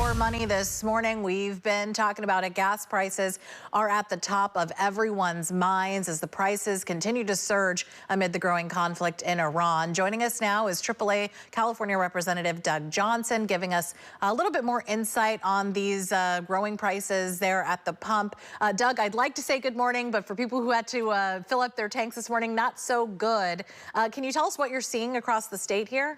Your Money this morning. We've been talking about it. Gas prices are at the top of everyone's minds as the prices continue to surge amid the growing conflict in Iran. Joining us now is AAA California Representative Doug Johnson, giving us a little bit more insight on these growing prices there at the pump. Doug, I'd like to say good morning, but for people who had to fill up their tanks this morning, not so good. Can you tell us what you're seeing across the state here?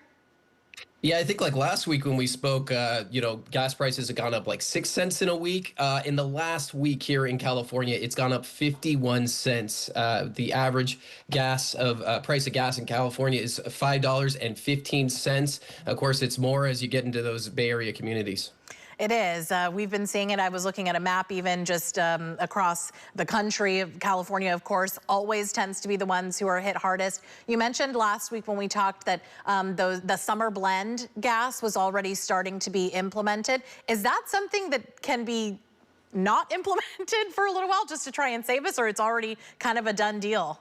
Yeah, I think like last week when we spoke, gas prices have gone up like 6 cents in a week. In the last week here in California, it's gone up 51 cents. The average price of gas in California is $5.15. Of course, it's more as you get into those Bay Area communities. It is. We've been seeing it. I was looking at a map even just across the country. California, of course, always tends to be the ones who are hit hardest. You mentioned last week when we talked that the summer blend gas was already starting to be implemented. Is that something that can be not implemented for a little while just to try and save us, or it's already kind of a done deal?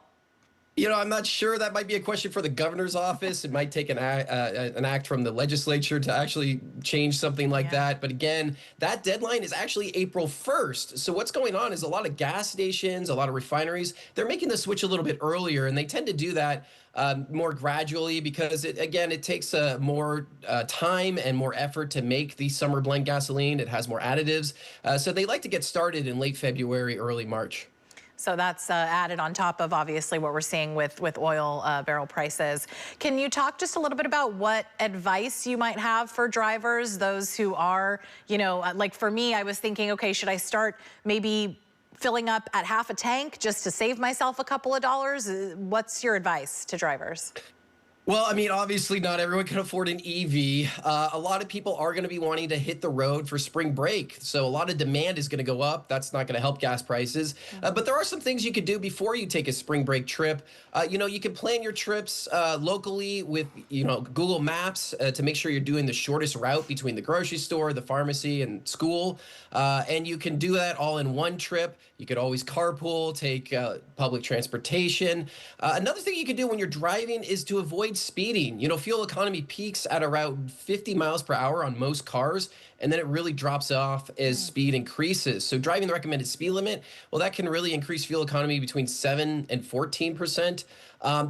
I'm not sure. That might be a question for the governor's office. It might take an act from the legislature to actually change something like that. But again, that deadline is actually April 1st. So what's going on is a lot of gas stations, a lot of refineries, they're making the switch a little bit earlier, and they tend to do that more gradually because, it takes more time and more effort to make the summer blend gasoline. It has more additives. So they like to get started in late February, early March. So that's added on top of obviously what we're seeing with oil barrel prices. Can you talk just a little bit about what advice you might have for drivers, those who are, like for me, I was thinking, okay, should I start maybe filling up at half a tank just to save myself a couple of dollars? What's your advice to drivers? Well, I mean, obviously not everyone can afford an EV. A lot of people are going to be wanting to hit the road for spring break. So a lot of demand is going to go up. That's not going to help gas prices. But there are some things you could do before you take a spring break trip. You can plan your trips locally with, Google Maps to make sure you're doing the shortest route between the grocery store, the pharmacy, and school. And you can do that all in one trip. You could always carpool, take public transportation. Another thing you can do when you're driving is to avoid speeding. Fuel economy peaks at around 50 miles per hour on most cars, and then it really drops off as speed increases. So driving the recommended speed limit, well, that can really increase fuel economy between 7 and 14%.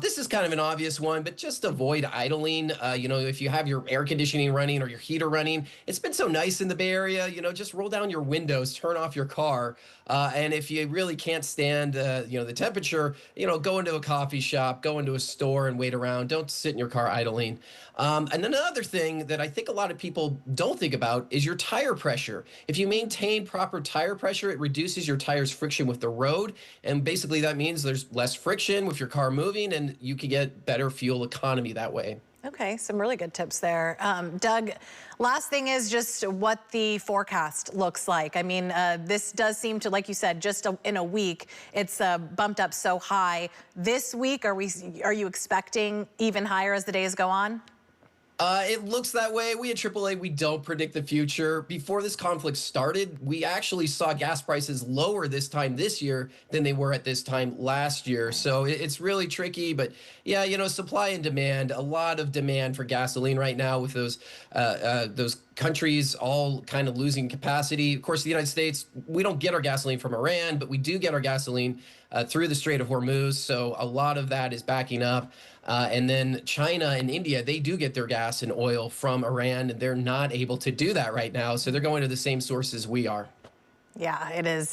This is kind of an obvious one, but just avoid idling. If you have your air conditioning running or your heater running, it's been so nice in the Bay Area, just roll down your windows, turn off your car. And if you really can't stand, the temperature, go into a coffee shop, go into a store and wait around. Don't sit in your car idling. And then another thing that I think a lot of people don't think about is your tire pressure. If you maintain proper tire pressure, it reduces your tire's friction with the road. And basically that means there's less friction with your car moving, and you can get better fuel economy that way. Okay, some really good tips there. Doug, last thing is just what the forecast looks like. I mean, this does seem to, like you said, just in a week, it's bumped up so high. This week, are you expecting even higher as the days go on? It looks that way. We at AAA, we don't predict the future. Before this conflict started, we actually saw gas prices lower this time this year than they were at this time last year. So it's really tricky. But yeah, supply and demand, a lot of demand for gasoline right now with those countries all kind of losing capacity. Of course, the United States, we don't get our gasoline from Iran, but we do get our gasoline through the Strait of Hormuz. So a lot of that is backing up. And then China and India, they do get their gas and oil from Iran, and they're not able to do that right now. So they're going to the same sources we are. Yeah, it is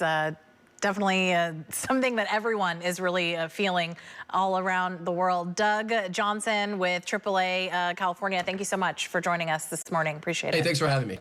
definitely something that everyone is really feeling all around the world. Doug Johnson with AAA California, thank you so much for joining us this morning. Appreciate it. Hey, thanks for having me.